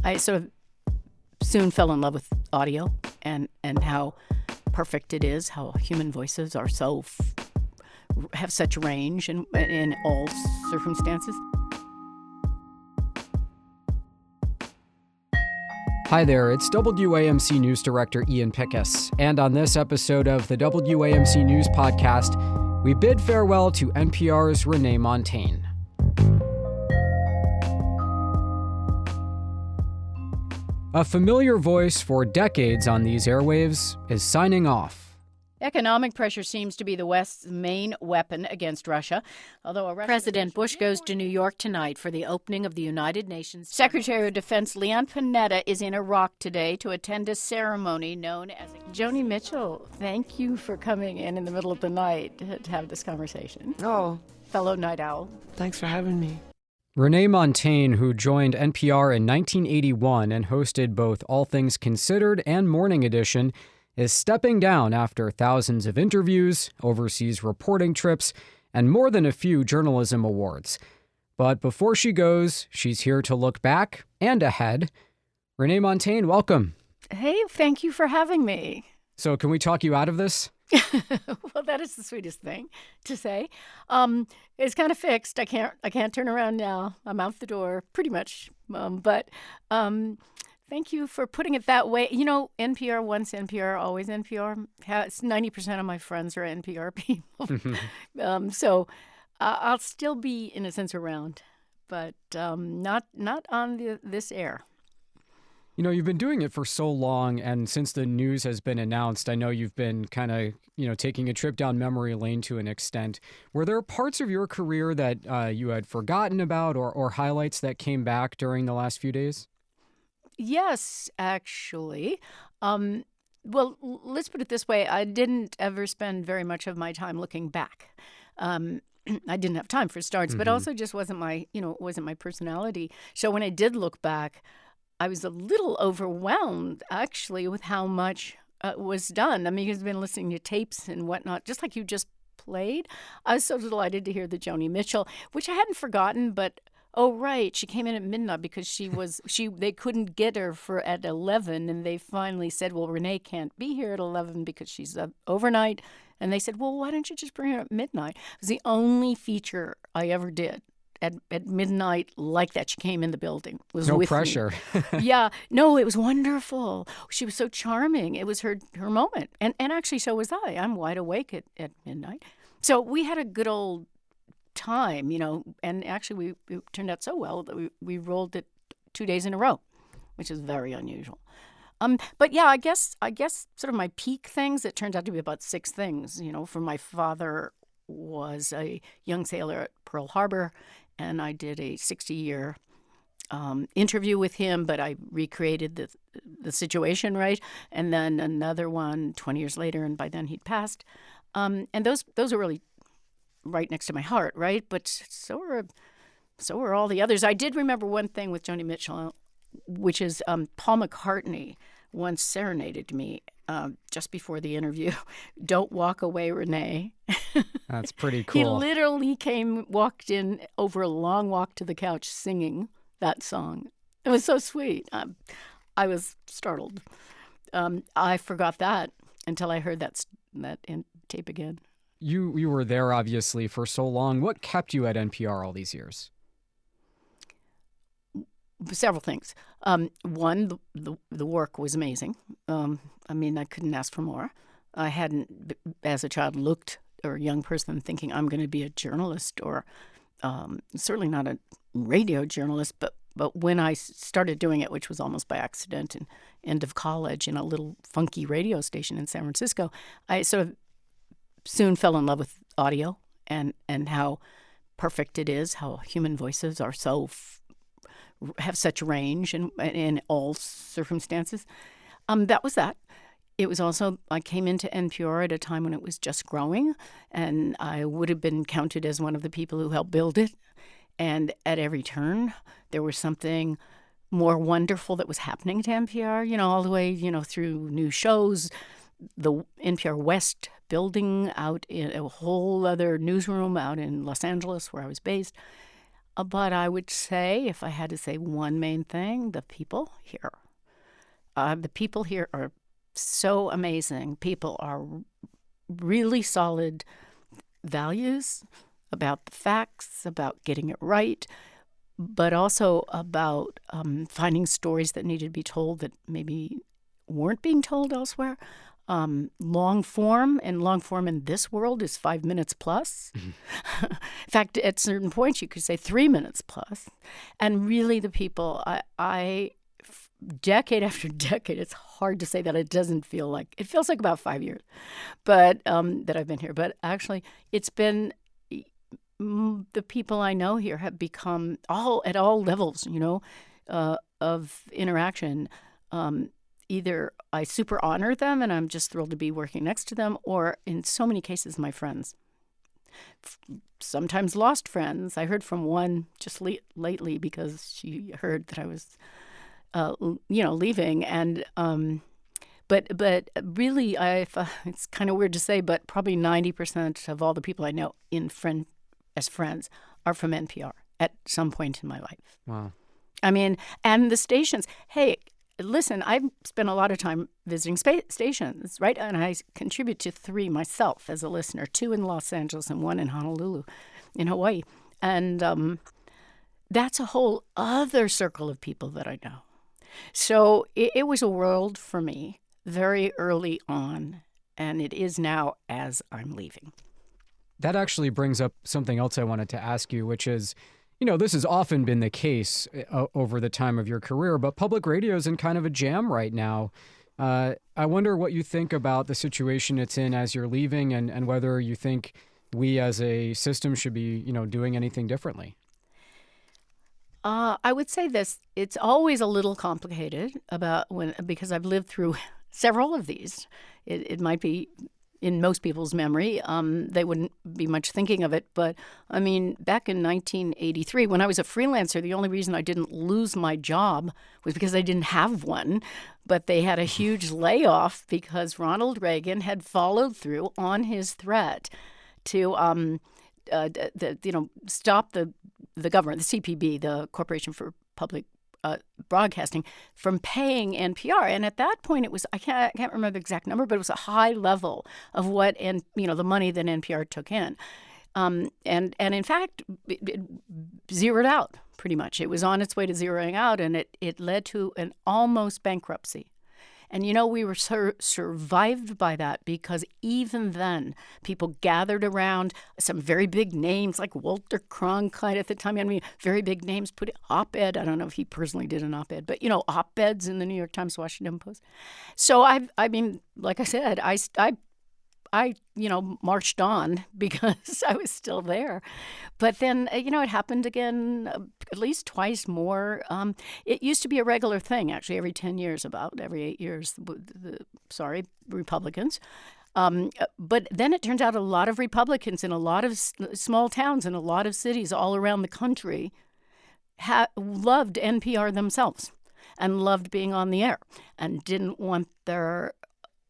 I sort of soon fell in love with audio and how perfect it is, how human voices are have such range in all circumstances. Hi there, it's WAMC News Director Ian Pickus, and on this episode of the WAMC News Podcast, we bid farewell to NPR's Renee Montagne. A familiar voice for decades on these airwaves is signing off. Economic pressure seems to be the West's main weapon against Russia, although President Bush goes to New York tonight for the opening of the United Nations. Secretary of Defense Leon Panetta is in Iraq today to attend a ceremony known as... Joni Mitchell, thank you for coming in the middle of the night to have this conversation. Oh. Fellow night owl. Thanks for having me. Renee Montagne, who joined NPR in 1981 and hosted both All Things Considered and Morning Edition, is stepping down after thousands of interviews, overseas reporting trips, and more than a few journalism awards. But before she goes, she's here to look back and ahead. Renee Montagne, welcome. Hey, thank you for having me. So can we talk you out of this? Well, that is the sweetest thing to say. It's kind of fixed. I can't turn around now. I'm out the door, pretty much. But thank you for putting it that way. You know, NPR, once NPR, always NPR. 90% of my friends are NPR people. So I'll still be, in a sense, around, but not on this air. You know, you've been doing it for so long, and since the news has been announced, I know you've been kind of, taking a trip down memory lane to an extent. Were there parts of your career that you had forgotten about or highlights that came back during the last few days? Yes, actually. Well, let's put it this way. I didn't ever spend very much of my time looking back. I didn't have time for starts, but also just wasn't my personality. So when I did look back, I was a little overwhelmed, actually, with how much was done. I mean, you've been listening to tapes and whatnot, just like you just played. I was so delighted to hear the Joni Mitchell, which I hadn't forgotten, but oh, right, she came in at midnight because they couldn't get her at 11, and they finally said, well, Renee can't be here at 11 because she's overnight. And they said, well, why don't you just bring her at midnight? It was the only feature I ever did. At midnight like that. She came in the building. Was no with pressure. Yeah. No, it was wonderful. She was so charming. It was her moment. And actually, so was I. I'm wide awake at midnight. So we had a good old time, and actually it turned out so well that we rolled it 2 days in a row, which is very unusual. But yeah, I guess sort of my peak things, it turns out to be about 6 things. For my father was a young sailor at Pearl Harbor, and I did a 60-year interview with him, but I recreated the situation, right? And then another one 20 years later, and by then he'd passed. And those are really right next to my heart, right? But so were all the others. I did remember one thing with Joni Mitchell, which is Paul McCartney once serenaded me just before the interview. Don't walk away, Renee. That's pretty cool. He literally walked in over a long walk to the couch singing that song. It was so sweet. I was startled. I forgot that until I heard that tape again. You were there, obviously, for so long. What kept you at NPR all these years? Several things. One, the work was amazing. I mean, I couldn't ask for more. I hadn't, as a child, looked, or a young person, thinking I'm going to be a journalist, or certainly not a radio journalist. But when I started doing it, which was almost by accident, and end of college in a little funky radio station in San Francisco, I sort of soon fell in love with audio and how perfect it is, how human voices are have such range in all circumstances. That was that. It was also, I came into NPR at a time when it was just growing, and I would have been counted as one of the people who helped build it. And at every turn, there was something more wonderful that was happening to NPR, all the way, through new shows, the NPR West building out in a whole other newsroom out in Los Angeles where I was based. But I would say, if I had to say one main thing, the people here. The people here are so amazing. People are really solid values about the facts, about getting it right, but also about finding stories that needed to be told that maybe weren't being told elsewhere. Long form in this world is 5 minutes plus. In fact, at certain points, you could say 3 minutes plus. And really, the people, decade after decade, it's hard to say that it doesn't feel like, it feels like about 5 years, but that I've been here. But actually, it's been the people I know here have become at all levels, of interaction. Either I super honor them and I'm just thrilled to be working next to them, or in so many cases, my friends. Sometimes lost friends. I heard from one just lately because she heard that I was, leaving, and but really, it's kind of weird to say, but probably 90% of all the people I know as friends are from NPR at some point in my life. Wow. I mean, and the stations. Hey, listen, I've spent a lot of time visiting stations, right? And I contribute to 3 myself as a listener, 2 in Los Angeles and 1 in Honolulu, in Hawaii. And that's a whole other circle of people that I know. So it was a world for me very early on, and it is now as I'm leaving. That actually brings up something else I wanted to ask you, which is, this has often been the case over the time of your career, but public radio is in kind of a jam right now. I wonder what you think about the situation it's in as you're leaving, and whether you think we as a system should be, doing anything differently. I would say this: it's always a little complicated because I've lived through several of these. It might be in most people's memory. They wouldn't be much thinking of it. But I mean, back in 1983, when I was a freelancer, the only reason I didn't lose my job was because I didn't have one. But they had a huge layoff because Ronald Reagan had followed through on his threat to stop the government, the CPB, the Corporation for Public Broadcasting, from paying NPR. And at that point, it was, I can't remember the exact number, but it was a high level of what, the money that NPR took in. And in fact, it zeroed out pretty much. It was on its way to zeroing out, and it led to an almost bankruptcy. And, we were survived by that because even then, people gathered around some very big names like Walter Cronkite at the time. I mean, very big names put op-ed. I don't know if he personally did an op-ed, but, op-eds in the New York Times, Washington Post. So, I mean, like I said, I marched on because I was still there. But then, it happened again at least twice more. It used to be a regular thing, actually, every 10 years, about every 8 years, Republicans. But then it turns out a lot of Republicans in a lot of small towns in a lot of cities all around the country loved NPR themselves and loved being on the air and didn't want their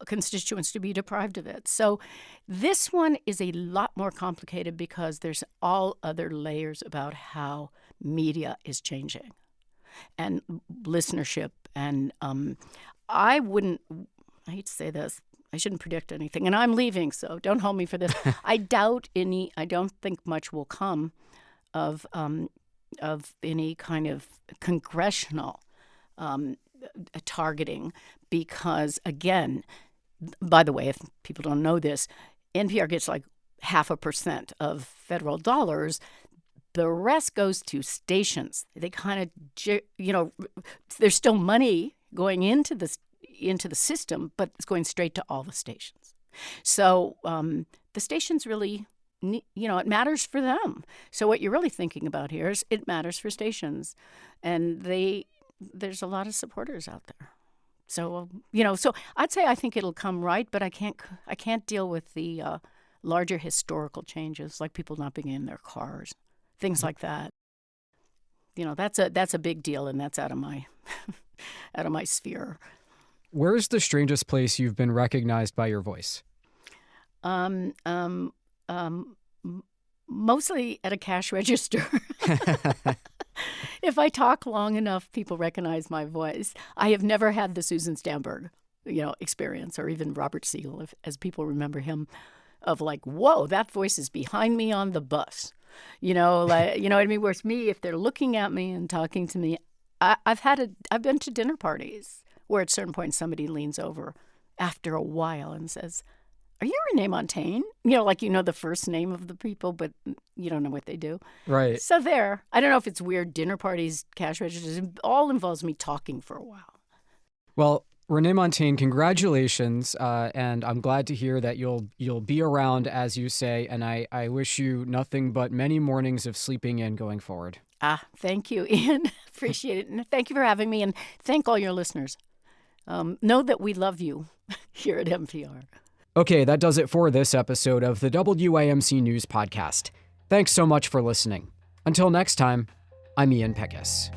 constituents to be deprived of it. So this one is a lot more complicated because there's all other layers about how media is changing and listenership. And I hate to say this, I shouldn't predict anything, and I'm leaving, so don't hold me for this. I don't think much will come of any kind of congressional targeting because, again, by the way, if people don't know this, NPR gets like 0.5% of federal dollars. The rest goes to stations. They kind of, there's still money going into the system, but it's going straight to all the stations. So the stations really, it matters for them. So what you're really thinking about here is it matters for stations, and there's a lot of supporters out there. So, so I'd say I think it'll come right, but I can't deal with the larger historical changes, like people not being in their cars, things like that. That's a big deal, and that's out of my sphere. Where's the strangest place you've been recognized by your voice? Mostly at a cash register. If I talk long enough, people recognize my voice. I have never had the Susan Stamberg, experience, or even Robert Siegel, as people remember him, of like, whoa, that voice is behind me on the bus. You know what I mean? Whereas me, if they're looking at me and talking to me, I've been to dinner parties where at certain point somebody leans over after a while and says, "Are you Renee Montagne?" The first name of the people, but you don't know what they do. Right. So there. I don't know if it's weird. Dinner parties, cash registers, it all involves me talking for a while. Well, Renee Montagne, congratulations, and I'm glad to hear that you'll be around, as you say, and I wish you nothing but many mornings of sleeping in going forward. Thank you, Ian. Appreciate it. And thank you for having me, and thank all your listeners. Know that we love you here at NPR. Okay, that does it for this episode of the WAMC News Podcast. Thanks so much for listening. Until next time, I'm Ian Peckus.